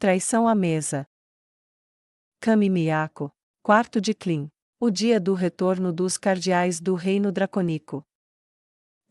Traição à mesa. Kami Miyako. Quarto de Clean. O dia do retorno dos cardeais do reino dracônico.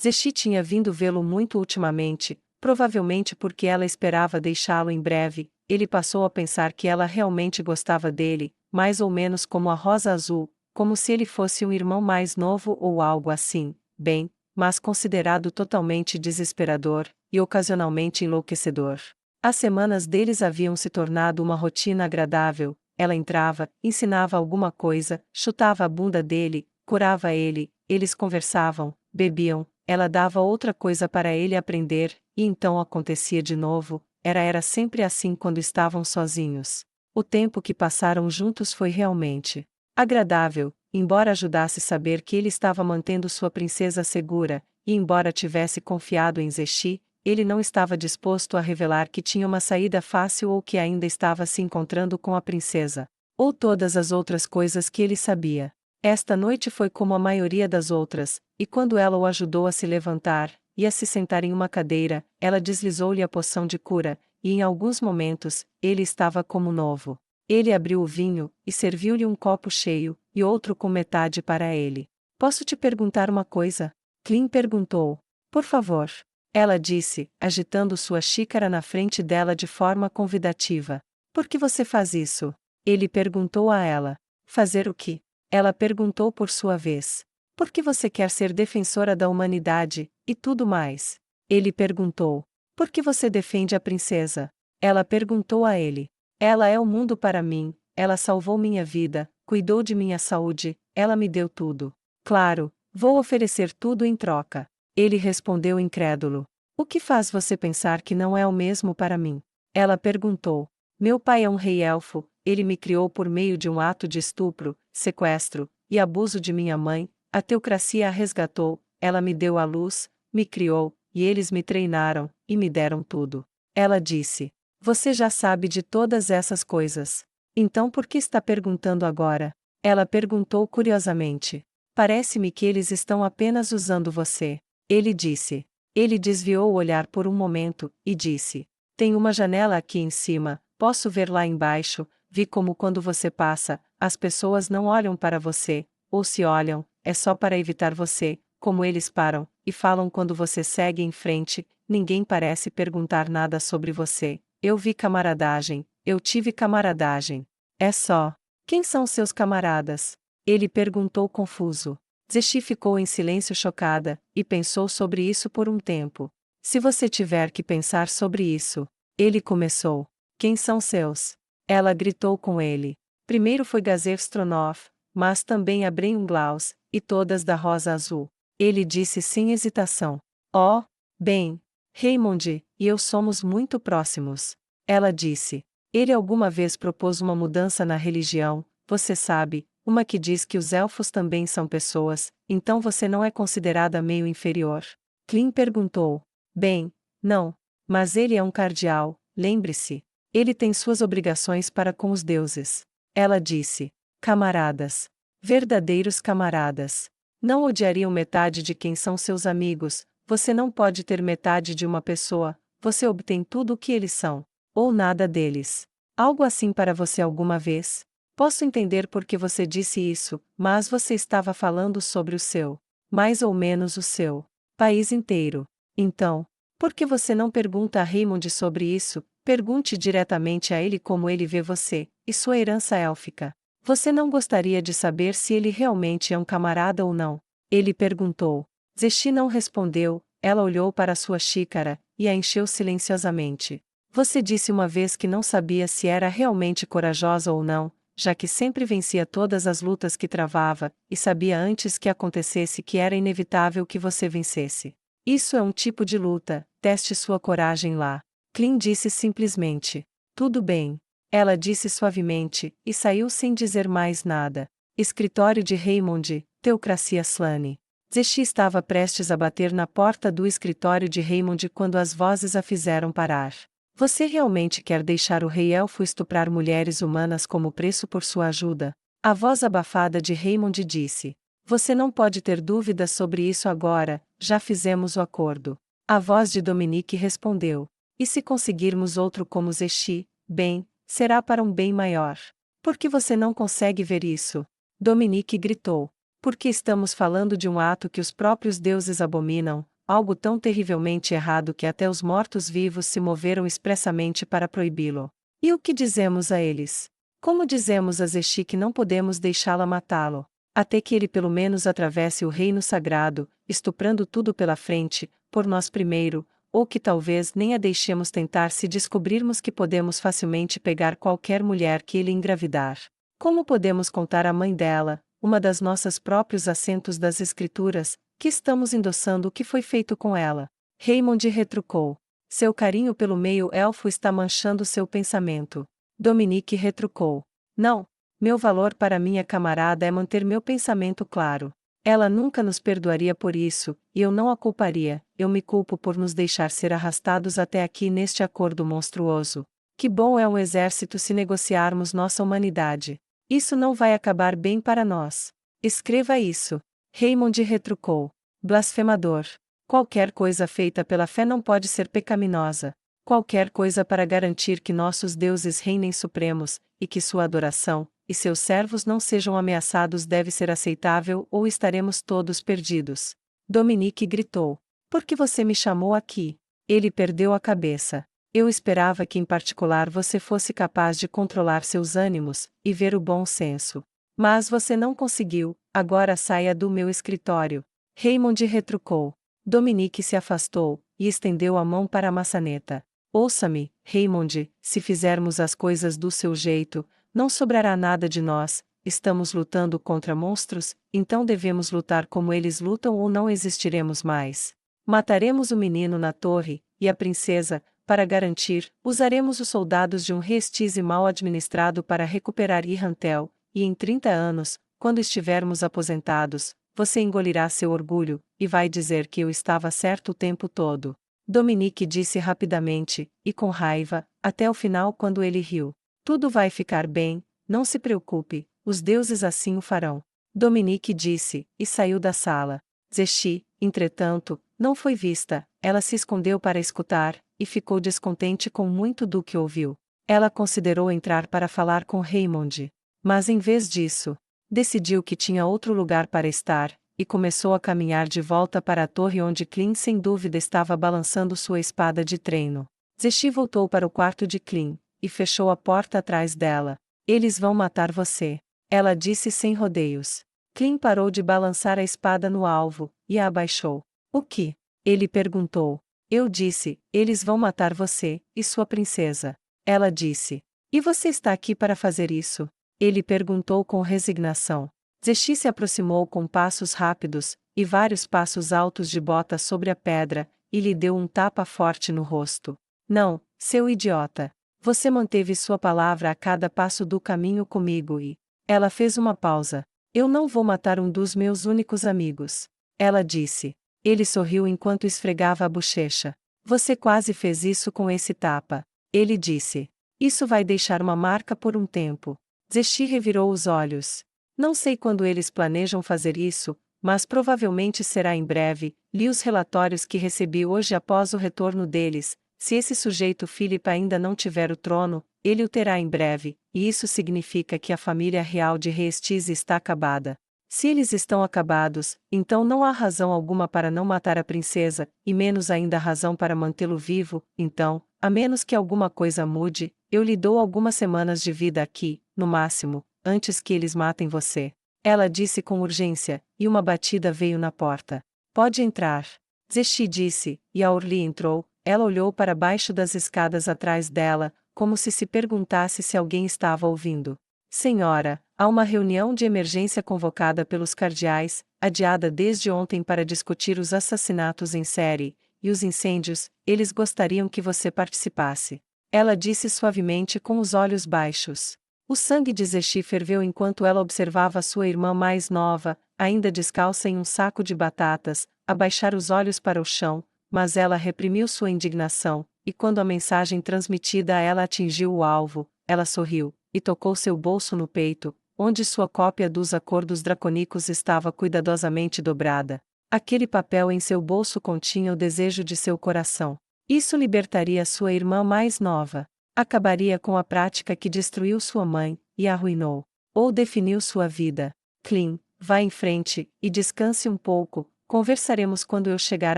Zeshi tinha vindo vê-lo muito ultimamente, provavelmente porque ela esperava deixá-lo em breve. Ele passou a pensar que ela realmente gostava dele, mais ou menos como a Rosa Azul, como se ele fosse um irmão mais novo ou algo assim, bem, mas considerado totalmente desesperador, e ocasionalmente enlouquecedor. As semanas deles haviam se tornado uma rotina agradável. Ela entrava, ensinava alguma coisa, chutava a bunda dele, curava ele, eles conversavam, bebiam, ela dava outra coisa para ele aprender, e então acontecia de novo. Era sempre assim quando estavam sozinhos. O tempo que passaram juntos foi realmente agradável, embora ajudasse saber que ele estava mantendo sua princesa segura, e embora tivesse confiado em Zeshi, ele não estava disposto a revelar que tinha uma saída fácil ou que ainda estava se encontrando com a princesa. Ou todas as outras coisas que ele sabia. Esta noite foi como a maioria das outras, e quando ela o ajudou a se levantar, e a se sentar em uma cadeira, ela deslizou-lhe a poção de cura, e em alguns momentos, ele estava como novo. Ele abriu o vinho, e serviu-lhe um copo cheio, e outro com metade para ele. Posso te perguntar uma coisa? Clean perguntou. Por favor. Ela disse, agitando sua xícara na frente dela de forma convidativa. Por que você faz isso? Ele perguntou a ela. Fazer o quê? Ela perguntou por sua vez. Por que você quer ser defensora da humanidade, e tudo mais? Ele perguntou. Por que você defende a princesa? Ela perguntou a ele. Ela é o mundo para mim, ela salvou minha vida, cuidou de minha saúde, ela me deu tudo. Claro, vou oferecer tudo em troca. Ele respondeu incrédulo. O que faz você pensar que não é o mesmo para mim? Ela perguntou. Meu pai é um rei elfo, ele me criou por meio de um ato de estupro, sequestro e abuso de minha mãe, a teocracia a resgatou, ela me deu à luz, me criou, e eles me treinaram, e me deram tudo. Ela disse. Você já sabe de todas essas coisas. Então por que está perguntando agora? Ela perguntou curiosamente. Parece-me que eles estão apenas usando você. Ele disse. Ele desviou o olhar por um momento, e disse. Tem uma janela aqui em cima, posso ver lá embaixo, vi como quando você passa, as pessoas não olham para você, ou se olham, é só para evitar você, como eles param, e falam quando você segue em frente, ninguém parece perguntar nada sobre você. Eu vi camaradagem, eu tive camaradagem. É só. Quem são seus camaradas? Ele perguntou confuso. Zeshi ficou em silêncio chocada, e pensou sobre isso por um tempo. Se você tiver que pensar sobre isso. Ele começou. Quem são seus? Ela gritou com ele. Primeiro foi Gazev Stronov, mas também a Glaus, e todas da Rosa Azul. Ele disse sem hesitação. Oh, bem, Raymond e eu somos muito próximos. Ela disse. Ele alguma vez propôs uma mudança na religião, você sabe, uma que diz que os elfos também são pessoas, então você não é considerada meio inferior? Clean perguntou. Bem, não. Mas ele é um cardeal, lembre-se. Ele tem suas obrigações para com os deuses. Ela disse. Camaradas. Verdadeiros camaradas. Não odiariam metade de quem são seus amigos, você não pode ter metade de uma pessoa, você obtém tudo o que eles são. Ou nada deles. Algo assim para você alguma vez? Posso entender por que você disse isso, mas você estava falando sobre o seu. Mais ou menos o seu. País inteiro. Então, por que você não pergunta a Raymond sobre isso? Pergunte diretamente a ele como ele vê você, e sua herança élfica. Você não gostaria de saber se ele realmente é um camarada ou não? Ele perguntou. Zeshi não respondeu, ela olhou para sua xícara, e a encheu silenciosamente. Você disse uma vez que não sabia se era realmente corajosa ou não, já que sempre vencia todas as lutas que travava, e sabia antes que acontecesse que era inevitável que você vencesse. Isso é um tipo de luta, teste sua coragem lá. Clean disse simplesmente. Tudo bem. Ela disse suavemente, e saiu sem dizer mais nada. Escritório de Raymond, Teocracia Slane. Zeshi estava prestes a bater na porta do escritório de Raymond quando as vozes a fizeram parar. Você realmente quer deixar o rei elfo estuprar mulheres humanas como preço por sua ajuda? A voz abafada de Raymond disse. Você não pode ter dúvidas sobre isso agora, já fizemos o acordo. A voz de Dominique respondeu. E se conseguirmos outro como Zeshi, bem, será para um bem maior. Por que você não consegue ver isso? Dominique gritou. Porque estamos falando de um ato que os próprios deuses abominam, algo tão terrivelmente errado que até os mortos-vivos se moveram expressamente para proibi-lo. E o que dizemos a eles? Como dizemos a Zexi que não podemos deixá-la matá-lo, até que ele pelo menos atravesse o reino sagrado, estuprando tudo pela frente, por nós primeiro, ou que talvez nem a deixemos tentar se descobrirmos que podemos facilmente pegar qualquer mulher que ele engravidar. Como podemos contar à mãe dela, uma das nossos próprios assentos das Escrituras, que estamos endossando o que foi feito com ela? Raymond retrucou. Seu carinho pelo meio-elfo está manchando seu pensamento. Dominique retrucou. Não. Meu valor para minha camarada é manter meu pensamento claro. Ela nunca nos perdoaria por isso, e eu não a culparia, eu me culpo por nos deixar ser arrastados até aqui neste acordo monstruoso. Que bom é um exército se negociarmos nossa humanidade. Isso não vai acabar bem para nós. Escreva isso. Raymond retrucou. Blasfemador. Qualquer coisa feita pela fé não pode ser pecaminosa. Qualquer coisa para garantir que nossos deuses reinem supremos, e que sua adoração, e seus servos não sejam ameaçados deve ser aceitável ou estaremos todos perdidos. Dominique gritou. Por que você me chamou aqui? Ele perdeu a cabeça. Eu esperava que em particular você fosse capaz de controlar seus ânimos, e ver o bom senso. Mas você não conseguiu, agora saia do meu escritório. Raymond retrucou. Dominique se afastou, e estendeu a mão para a maçaneta. Ouça-me, Raymond, se fizermos as coisas do seu jeito, não sobrará nada de nós, estamos lutando contra monstros, então devemos lutar como eles lutam ou não existiremos mais. Mataremos o menino na torre, e a princesa, para garantir, usaremos os soldados de um Restize mal administrado para recuperar Irrantel, e em 30 anos, quando estivermos aposentados, você engolirá seu orgulho, e vai dizer que eu estava certo o tempo todo. Dominique disse rapidamente, e com raiva, até o final quando ele riu. Tudo vai ficar bem, não se preocupe, os deuses assim o farão. Dominique disse, e saiu da sala. Zexi, entretanto, não foi vista, ela se escondeu para escutar, e ficou descontente com muito do que ouviu. Ela considerou entrar para falar com Raymond. Mas em vez disso, decidiu que tinha outro lugar para estar, e começou a caminhar de volta para a torre onde Clint sem dúvida estava balançando sua espada de treino. Zexi voltou para o quarto de Clint, e fechou a porta atrás dela. Eles vão matar você. Ela disse sem rodeios. Clint parou de balançar a espada no alvo, e a abaixou. O que? Ele perguntou. Eu disse, eles vão matar você, e sua princesa. Ela disse. E você está aqui para fazer isso? Ele perguntou com resignação. Zexi se aproximou com passos rápidos, e vários passos altos de bota sobre a pedra, e lhe deu um tapa forte no rosto. Não, seu idiota. Você manteve sua palavra a cada passo do caminho comigo e... Ela fez uma pausa. Eu não vou matar um dos meus únicos amigos. Ela disse. Ele sorriu enquanto esfregava a bochecha. Você quase fez isso com esse tapa. Ele disse. Isso vai deixar uma marca por um tempo. Zexi revirou os olhos. Não sei quando eles planejam fazer isso, mas provavelmente será em breve. Li os relatórios que recebi hoje após o retorno deles. Se esse sujeito Philip ainda não tiver o trono, ele o terá em breve, e isso significa que a família real de Restize está acabada. Se eles estão acabados, então não há razão alguma para não matar a princesa, e menos ainda razão para mantê-lo vivo, então, a menos que alguma coisa mude, eu lhe dou algumas semanas de vida aqui, no máximo, antes que eles matem você. Ela disse com urgência, e uma batida veio na porta. Pode entrar. Zexi disse, e a Orly entrou. Ela olhou para baixo das escadas atrás dela, como se perguntasse se alguém estava ouvindo. Senhora, há uma reunião de emergência convocada pelos cardeais, adiada desde ontem para discutir os assassinatos em série, e os incêndios, eles gostariam que você participasse. Ela disse suavemente com os olhos baixos. O sangue de Zexi ferveu enquanto ela observava sua irmã mais nova, ainda descalça em um saco de batatas, abaixar os olhos para o chão, mas ela reprimiu sua indignação, e quando a mensagem transmitida a ela atingiu o alvo, ela sorriu, e tocou seu bolso no peito, onde sua cópia dos acordos draconicos estava cuidadosamente dobrada. Aquele papel em seu bolso continha o desejo de seu coração. Isso libertaria sua irmã mais nova. Acabaria com a prática que destruiu sua mãe, e arruinou, ou definiu sua vida. Clean, vá em frente, e descanse um pouco, conversaremos quando eu chegar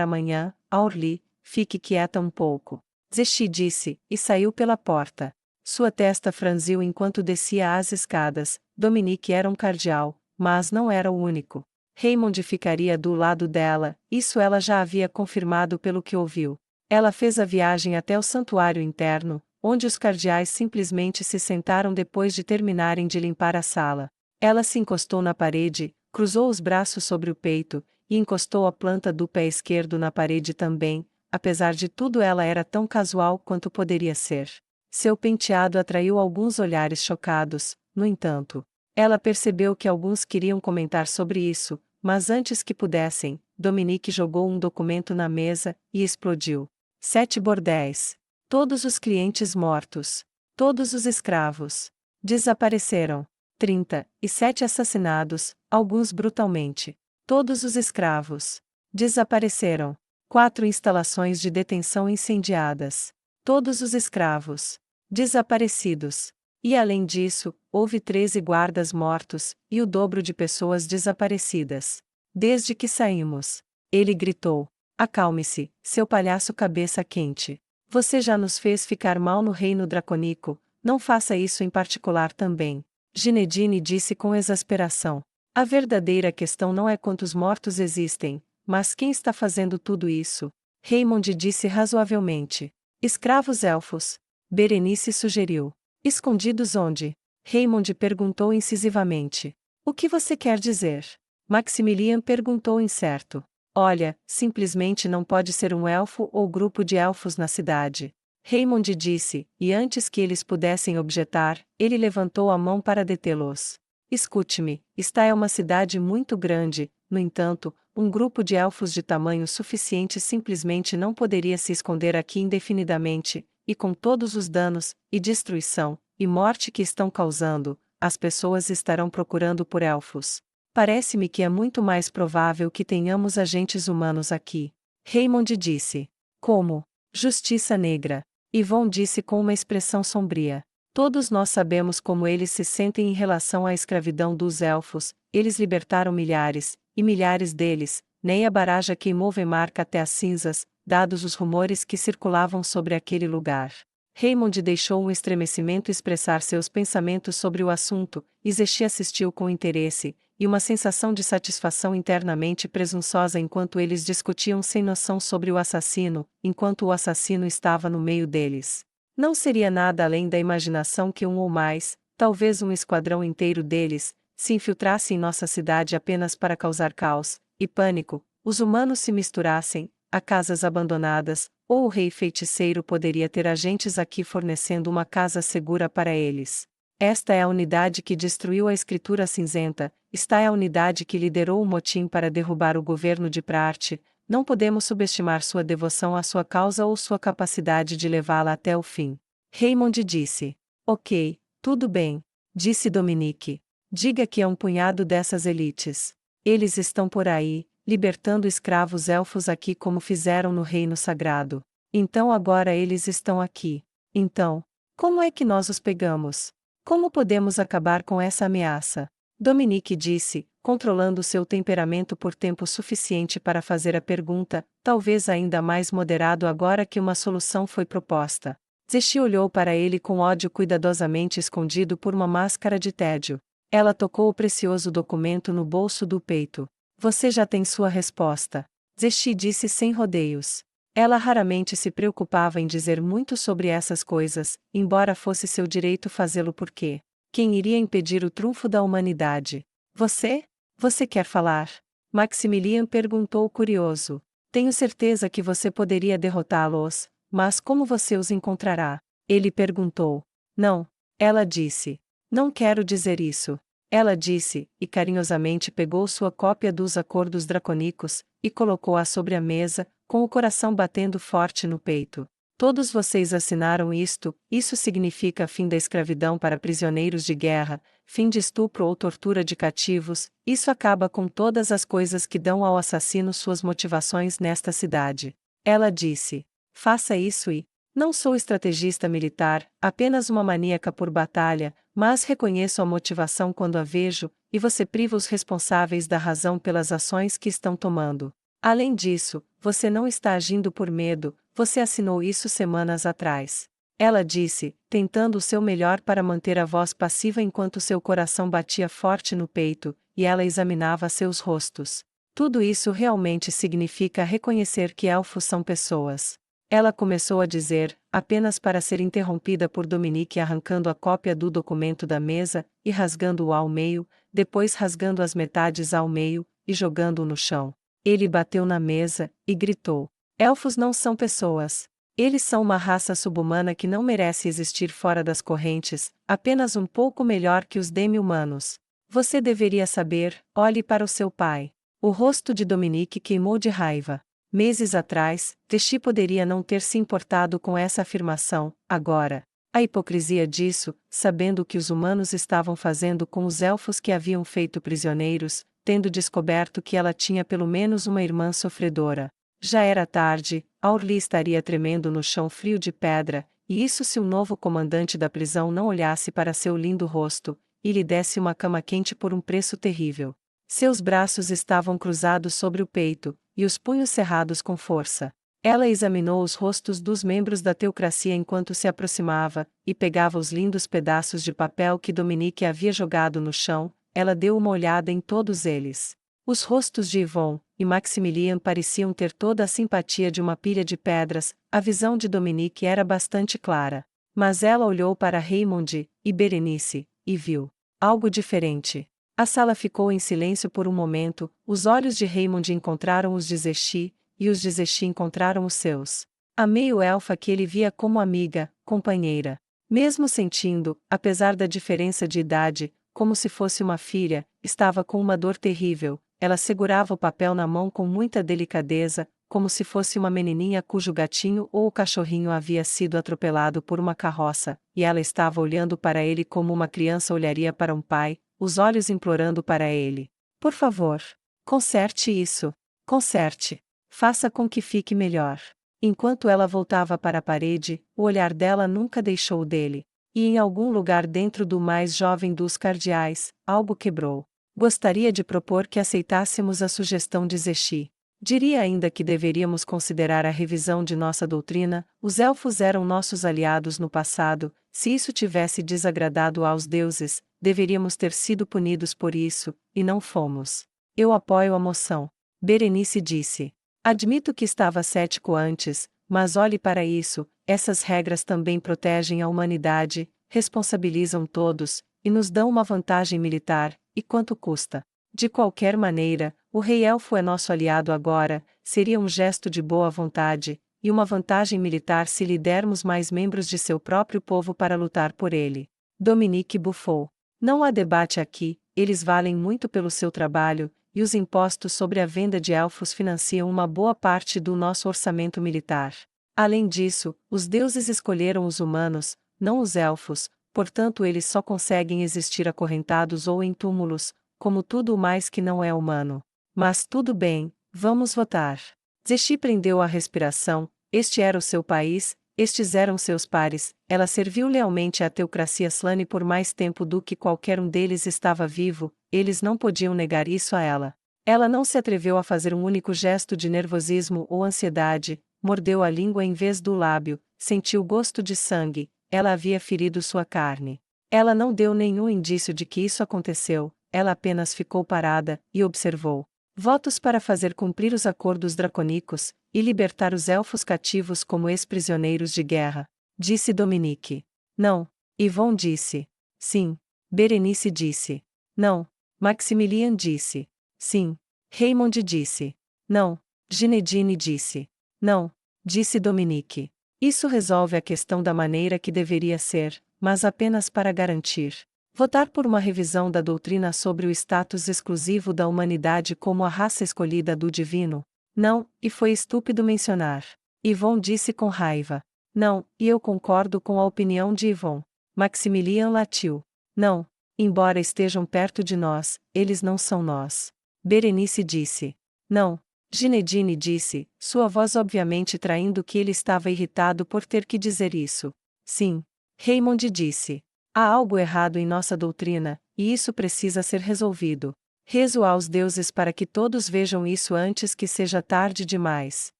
amanhã. Aurlie, fique quieta um pouco. Zexi disse, e saiu pela porta. Sua testa franziu enquanto descia as escadas. Dominique era um cardeal, mas não era o único. Raymond ficaria do lado dela, isso ela já havia confirmado pelo que ouviu. Ela fez a viagem até o santuário interno, onde os cardeais simplesmente se sentaram depois de terminarem de limpar a sala. Ela se encostou na parede, cruzou os braços sobre o peito, e encostou a planta do pé esquerdo na parede também. Apesar de tudo, ela era tão casual quanto poderia ser. Seu penteado atraiu alguns olhares chocados, no entanto. Ela percebeu que alguns queriam comentar sobre isso, mas antes que pudessem, Dominique jogou um documento na mesa e explodiu. 7 bordéis. Todos os clientes mortos. Todos os escravos. Desapareceram. 37 assassinados, alguns brutalmente. Todos os escravos. Desapareceram. 4 instalações de detenção incendiadas. Todos os escravos. Desaparecidos. E além disso, houve 13 guardas mortos, e o dobro de pessoas desaparecidas. Desde que saímos. Ele gritou. Acalme-se, seu palhaço cabeça quente. Você já nos fez ficar mal no reino dracônico, não faça isso em particular também. Ginedine disse com exasperação. A verdadeira questão não é quantos mortos existem, mas quem está fazendo tudo isso. Raymond disse razoavelmente. Escravos elfos. Berenice sugeriu. Escondidos onde? Raymond perguntou incisivamente. O que você quer dizer? Maximilian perguntou incerto. Olha, simplesmente não pode ser um elfo ou grupo de elfos na cidade. Raymond disse, e antes que eles pudessem objetar, ele levantou a mão para detê-los. Escute-me, esta é uma cidade muito grande, no entanto, um grupo de elfos de tamanho suficiente simplesmente não poderia se esconder aqui indefinidamente, e com todos os danos, e destruição, e morte que estão causando, as pessoas estarão procurando por elfos. Parece-me que é muito mais provável que tenhamos agentes humanos aqui. Raymond disse. Como? Justiça negra. Yvonne disse com uma expressão sombria. Todos nós sabemos como eles se sentem em relação à escravidão dos elfos, eles libertaram milhares, e milhares deles, nem a Baraja queimou Vemarca até as cinzas, dados os rumores que circulavam sobre aquele lugar. Raymond deixou um estremecimento expressar seus pensamentos sobre o assunto, e Zexi assistiu com interesse, e uma sensação de satisfação internamente presunçosa enquanto eles discutiam sem noção sobre o assassino, enquanto o assassino estava no meio deles. Não seria nada além da imaginação que um ou mais, talvez um esquadrão inteiro deles, se infiltrasse em nossa cidade apenas para causar caos e pânico, os humanos se misturassem, a casas abandonadas, ou o rei feiticeiro poderia ter agentes aqui fornecendo uma casa segura para eles. Esta é a unidade que destruiu a Escritura Cinzenta, esta é a unidade que liderou o motim para derrubar o governo de Praarte. Não podemos subestimar sua devoção à sua causa ou sua capacidade de levá-la até o fim. Raymond disse. Ok, tudo bem, disse Dominique. Diga que é um punhado dessas elites. Eles estão por aí, libertando escravos elfos aqui como fizeram no Reino Sagrado. Então agora eles estão aqui. Então, como é que nós os pegamos? Como podemos acabar com essa ameaça? Dominique disse, controlando seu temperamento por tempo suficiente para fazer a pergunta, talvez ainda mais moderado agora que uma solução foi proposta. Zexi olhou para ele com ódio cuidadosamente escondido por uma máscara de tédio. Ela tocou o precioso documento no bolso do peito. Você já tem sua resposta. Zexi disse sem rodeios. Ela raramente se preocupava em dizer muito sobre essas coisas, embora fosse seu direito fazê-lo porque quem iria impedir o trunfo da humanidade? Você? Você quer falar? Maximilian perguntou curioso. Tenho certeza que você poderia derrotá-los, mas como você os encontrará? Ele perguntou. Não. Ela disse. Não quero dizer isso. Ela disse, e carinhosamente pegou sua cópia dos acordos dracônicos, e colocou-a sobre a mesa, com o coração batendo forte no peito. Todos vocês assinaram isto, isso significa fim da escravidão para prisioneiros de guerra, fim de estupro ou tortura de cativos, isso acaba com todas as coisas que dão ao assassino suas motivações nesta cidade. Ela disse. Faça isso e Não sou estrategista militar, apenas uma maníaca por batalha, mas reconheço a motivação quando a vejo, e você priva os responsáveis da razão pelas ações que estão tomando. Além disso, você não está agindo por medo, você assinou isso semanas atrás. Ela disse, tentando o seu melhor para manter a voz passiva enquanto seu coração batia forte no peito, e ela examinava seus rostos. Tudo isso realmente significa reconhecer que elfos são pessoas. Ela começou a dizer, apenas para ser interrompida por Dominique arrancando a cópia do documento da mesa, e rasgando-o ao meio, depois rasgando as metades ao meio, e jogando-o no chão. Ele bateu na mesa, e gritou: Elfos não são pessoas. Eles são uma raça subhumana que não merece existir fora das correntes, apenas um pouco melhor que os demi-humanos. Você deveria saber, olhe para o seu pai. O rosto de Dominique queimou de raiva. Meses atrás, Teshi poderia não ter se importado com essa afirmação, agora. A hipocrisia disso, sabendo o que os humanos estavam fazendo com os elfos que haviam feito prisioneiros, tendo descoberto que ela tinha pelo menos uma irmã sofredora. Já era tarde, Aurli estaria tremendo no chão frio de pedra, e isso se o novo comandante da prisão não olhasse para seu lindo rosto, e lhe desse uma cama quente por um preço terrível. Seus braços estavam cruzados sobre o peito, e os punhos cerrados com força. Ela examinou os rostos dos membros da teocracia enquanto se aproximava, e pegava os lindos pedaços de papel que Dominique havia jogado no chão. Ela deu uma olhada em todos eles. Os rostos de Yvonne e Maximilian pareciam ter toda a simpatia de uma pilha de pedras, a visão de Dominique era bastante clara. Mas ela olhou para Raymond e Berenice, e viu algo diferente. A sala ficou em silêncio por um momento, os olhos de Raymond encontraram os de Zeshi, e os de Zeshi encontraram os seus. A meio-elfa que ele via como amiga, companheira. Mesmo sentindo, apesar da diferença de idade, como se fosse uma filha, estava com uma dor terrível. Ela segurava o papel na mão com muita delicadeza, como se fosse uma menininha cujo gatinho ou o cachorrinho havia sido atropelado por uma carroça, e ela estava olhando para ele como uma criança olharia para um pai, os olhos implorando para ele: Por favor, conserte isso. Conserte. Faça com que fique melhor. Enquanto ela voltava para a parede, o olhar dela nunca deixou dele. E em algum lugar dentro do mais jovem dos cardeais, algo quebrou. Gostaria de propor que aceitássemos a sugestão de Zeshi. Diria ainda que deveríamos considerar a revisão de nossa doutrina. Os elfos eram nossos aliados no passado. Se isso tivesse desagradado aos deuses, deveríamos ter sido punidos por isso, e não fomos. Eu apoio a moção. Berenice disse. Admito que estava cético antes, mas olhe para isso, essas regras também protegem a humanidade, responsabilizam todos, e nos dão uma vantagem militar, e quanto custa? De qualquer maneira, o rei elfo é nosso aliado agora, seria um gesto de boa vontade, e uma vantagem militar se lhe dermos mais membros de seu próprio povo para lutar por ele. Dominique bufou. Não há debate aqui, eles valem muito pelo seu trabalho, e os impostos sobre a venda de elfos financiam uma boa parte do nosso orçamento militar. Além disso, os deuses escolheram os humanos, não os elfos, portanto eles só conseguem existir acorrentados ou em túmulos, como tudo o mais que não é humano. Mas tudo bem, vamos votar. Zeshi prendeu a respiração, este era o seu país, estes eram seus pares, ela serviu lealmente à teocracia Slane por mais tempo do que qualquer um deles estava vivo, eles não podiam negar isso a ela. Ela não se atreveu a fazer um único gesto de nervosismo ou ansiedade, mordeu a língua em vez do lábio, sentiu gosto de sangue, ela havia ferido sua carne. Ela não deu nenhum indício de que isso aconteceu, ela apenas ficou parada, e observou. Votos para fazer cumprir os acordos draconicos, e libertar os elfos cativos como ex-prisioneiros de guerra, disse Dominique. Não. Yvonne disse. Sim. Berenice disse. Não. Maximilian disse. Sim. Raymond disse. Não. Ginedine disse. Não. Disse Dominique. Isso resolve a questão da maneira que deveria ser, mas apenas para garantir. Votar por uma revisão da doutrina sobre o status exclusivo da humanidade como a raça escolhida do divino? Não, e foi estúpido mencionar. Yvonne disse com raiva. Não, e eu concordo com a opinião de Yvonne. Maximilian latiu. Não, embora estejam perto de nós, eles não são nós. Berenice disse. Não, Ginedine disse, sua voz obviamente traindo que ele estava irritado por ter que dizer isso. Sim. Raymond disse. Há algo errado em nossa doutrina, e isso precisa ser resolvido. Rezo aos deuses para que todos vejam isso antes que seja tarde demais.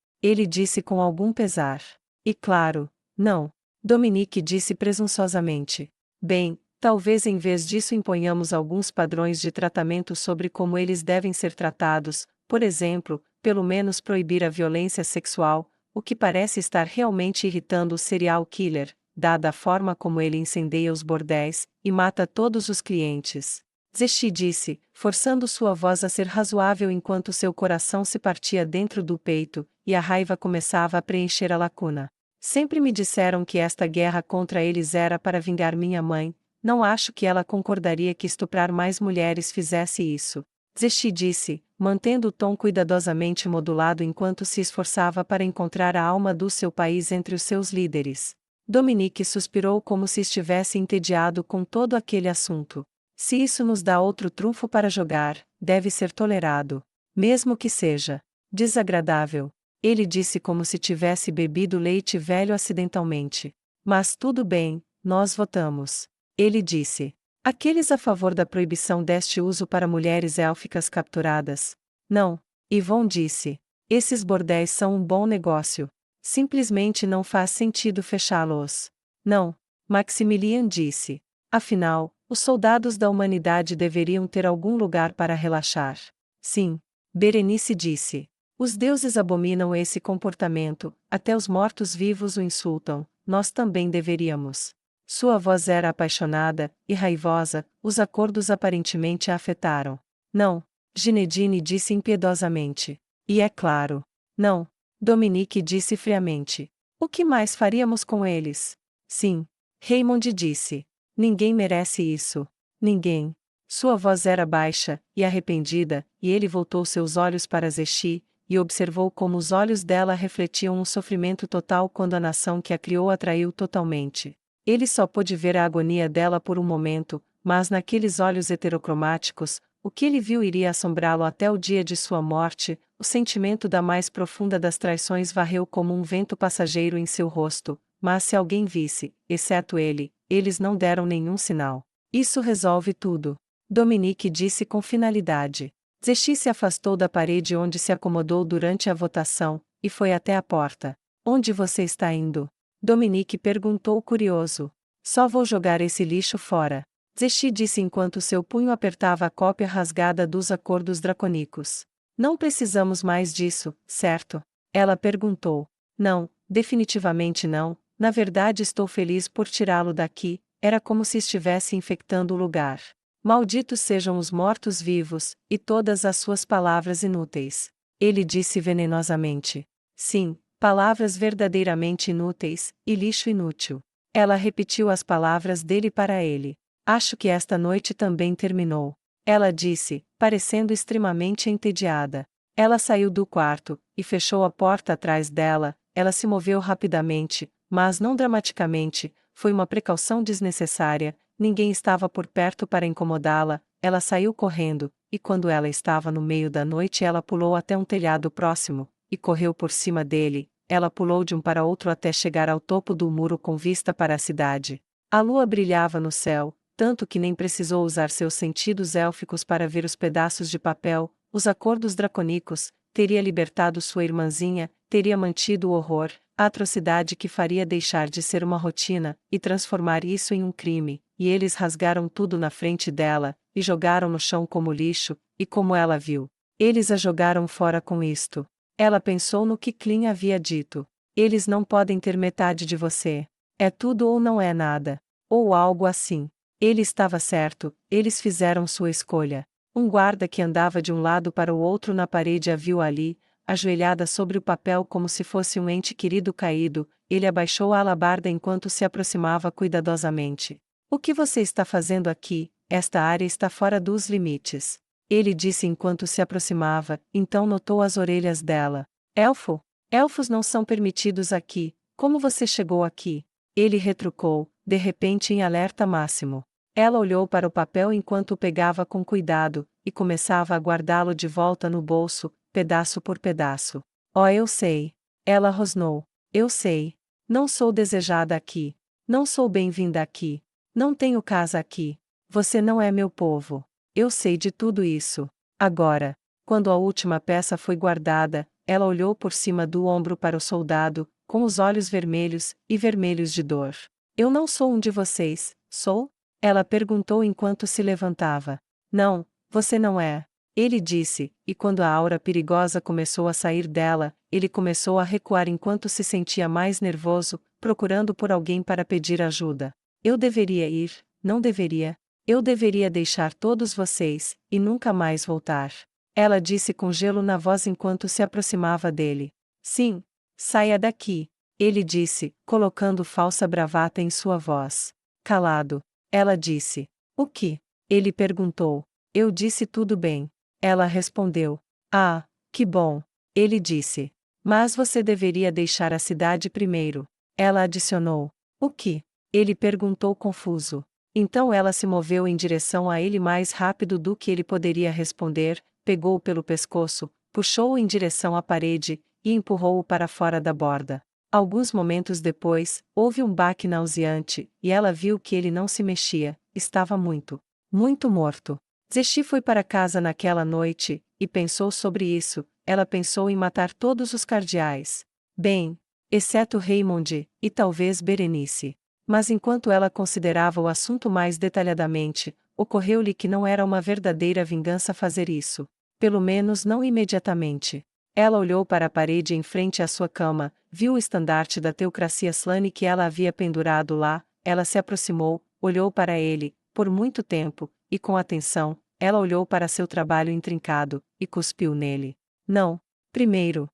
Ele disse com algum pesar. E claro, não. Dominique disse presunçosamente. Bem, talvez em vez disso imponhamos alguns padrões de tratamento sobre como eles devem ser tratados, por exemplo, pelo menos proibir a violência sexual, o que parece estar realmente irritando o serial killer, dada a forma como ele incendeia os bordéis e mata todos os clientes. Zeshi disse, forçando sua voz a ser razoável enquanto seu coração se partia dentro do peito, e a raiva começava a preencher a lacuna. Sempre me disseram que esta guerra contra eles era para vingar minha mãe, não acho que ela concordaria que estuprar mais mulheres fizesse isso. Zeshi disse, mantendo o tom cuidadosamente modulado enquanto se esforçava para encontrar a alma do seu país entre os seus líderes. Dominique suspirou como se estivesse entediado com todo aquele assunto. Se isso nos dá outro trunfo para jogar, deve ser tolerado. Mesmo que seja desagradável. Ele disse como se tivesse bebido leite velho acidentalmente. Mas tudo bem, nós votamos. Ele disse. Aqueles a favor da proibição deste uso para mulheres élficas capturadas. Não. Yvonne disse. Esses bordéis são um bom negócio. Simplesmente não faz sentido fechá-los. Não. Maximilian disse. Afinal, os soldados da humanidade deveriam ter algum lugar para relaxar. Sim. Berenice disse. Os deuses abominam esse comportamento, até os mortos-vivos o insultam, nós também deveríamos. Sua voz era apaixonada e raivosa, os acordos aparentemente a afetaram. Não, Ginedine disse impiedosamente. E é claro. Não, Dominique disse friamente. O que mais faríamos com eles? Sim, Raymond disse. Ninguém merece isso. Ninguém. Sua voz era baixa e arrependida, e ele voltou seus olhos para Zeshi, e observou como os olhos dela refletiam um sofrimento total quando a nação que a criou a traiu totalmente. Ele só pôde ver a agonia dela por um momento, mas naqueles olhos heterocromáticos, o que ele viu iria assombrá-lo até o dia de sua morte. O sentimento da mais profunda das traições varreu como um vento passageiro em seu rosto, mas se alguém visse, exceto ele, eles não deram nenhum sinal. Isso resolve tudo. Dominique disse com finalidade. Zeshi se afastou da parede onde se acomodou durante a votação, e foi até a porta. Onde você está indo? Dominique perguntou curioso. Só vou jogar esse lixo fora. Zeshi disse enquanto seu punho apertava a cópia rasgada dos acordos draconicos. Não precisamos mais disso, certo? Ela perguntou. Não, definitivamente não, na verdade estou feliz por tirá-lo daqui, era como se estivesse infectando o lugar. Malditos sejam os mortos-vivos, e todas as suas palavras inúteis. Ele disse venenosamente. Sim, palavras verdadeiramente inúteis, e lixo inútil. Ela repetiu as palavras dele para ele. Acho que esta noite também terminou. Ela disse, parecendo extremamente entediada. Ela saiu do quarto, e fechou a porta atrás dela. Ela se moveu rapidamente, mas não dramaticamente, foi uma precaução desnecessária. Ninguém estava por perto para incomodá-la, ela saiu correndo, e quando ela estava no meio da noite ela pulou até um telhado próximo, e correu por cima dele. Ela pulou de um para outro até chegar ao topo do muro com vista para a cidade. A lua brilhava no céu, tanto que nem precisou usar seus sentidos élficos para ver os pedaços de papel, os acordos draconicos, teria libertado sua irmãzinha, teria mantido o horror, a atrocidade que faria deixar de ser uma rotina, e transformar isso em um crime. E eles rasgaram tudo na frente dela, e jogaram no chão como lixo, e como ela viu. Eles a jogaram fora com isto. Ela pensou no que Clint havia dito. Eles não podem ter metade de você. É tudo ou não é nada. Ou algo assim. Ele estava certo, eles fizeram sua escolha. Um guarda que andava de um lado para o outro na parede a viu ali, ajoelhada sobre o papel como se fosse um ente querido caído. Ele abaixou a alabarda enquanto se aproximava cuidadosamente. O que você está fazendo aqui? Esta área está fora dos limites. Ele disse enquanto se aproximava, então notou as orelhas dela. Elfo? Elfos não são permitidos aqui. Como você chegou aqui? Ele retrucou, de repente em alerta máximo. Ela olhou para o papel enquanto o pegava com cuidado, e começava a guardá-lo de volta no bolso, pedaço por pedaço. Oh, eu sei. Ela rosnou. Eu sei. Não sou desejada aqui. Não sou bem-vinda aqui. Não tenho casa aqui. Você não é meu povo. Eu sei de tudo isso. Agora, quando a última peça foi guardada, ela olhou por cima do ombro para o soldado, com os olhos vermelhos, e vermelhos de dor. Eu não sou um de vocês, sou? Ela perguntou enquanto se levantava. Não, você não é. Ele disse, e quando a aura perigosa começou a sair dela, ele começou a recuar enquanto se sentia mais nervoso, procurando por alguém para pedir ajuda. Eu deveria ir, não deveria? Eu deveria deixar todos vocês, e nunca mais voltar. Ela disse com gelo na voz enquanto se aproximava dele. Sim, saia daqui. Ele disse, colocando falsa bravata em sua voz. Calado. Ela disse. O que? Ele perguntou. Eu disse tudo bem. Ela respondeu. Ah, que bom. Ele disse. Mas você deveria deixar a cidade primeiro. Ela adicionou. O que? Ele perguntou confuso. Então ela se moveu em direção a ele mais rápido do que ele poderia responder, pegou-o pelo pescoço, puxou-o em direção à parede, e empurrou-o para fora da borda. Alguns momentos depois, houve um baque nauseante, e ela viu que ele não se mexia, estava muito, muito morto. Zexi foi para casa naquela noite, e pensou sobre isso. Ela pensou em matar todos os cardeais. Bem, exceto Raymond, e talvez Berenice. Mas enquanto ela considerava o assunto mais detalhadamente, ocorreu-lhe que não era uma verdadeira vingança fazer isso. Pelo menos não imediatamente. Ela olhou para a parede em frente à sua cama, viu o estandarte da teocracia Slane que ela havia pendurado lá, ela se aproximou, olhou para ele, por muito tempo, e com atenção, ela olhou para seu trabalho intrincado, e cuspiu nele. Não. Primeiro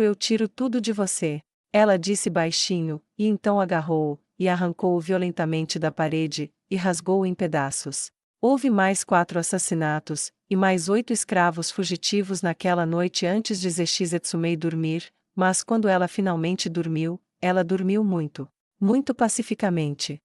eu tiro tudo de você. Ela disse baixinho, e então agarrou-o, e arrancou-o violentamente da parede, e rasgou-o em pedaços. Houve mais 4 assassinatos, e mais 8 escravos fugitivos naquela noite antes de Zexi Zetsumei dormir, mas quando ela finalmente dormiu, ela dormiu muito, muito pacificamente.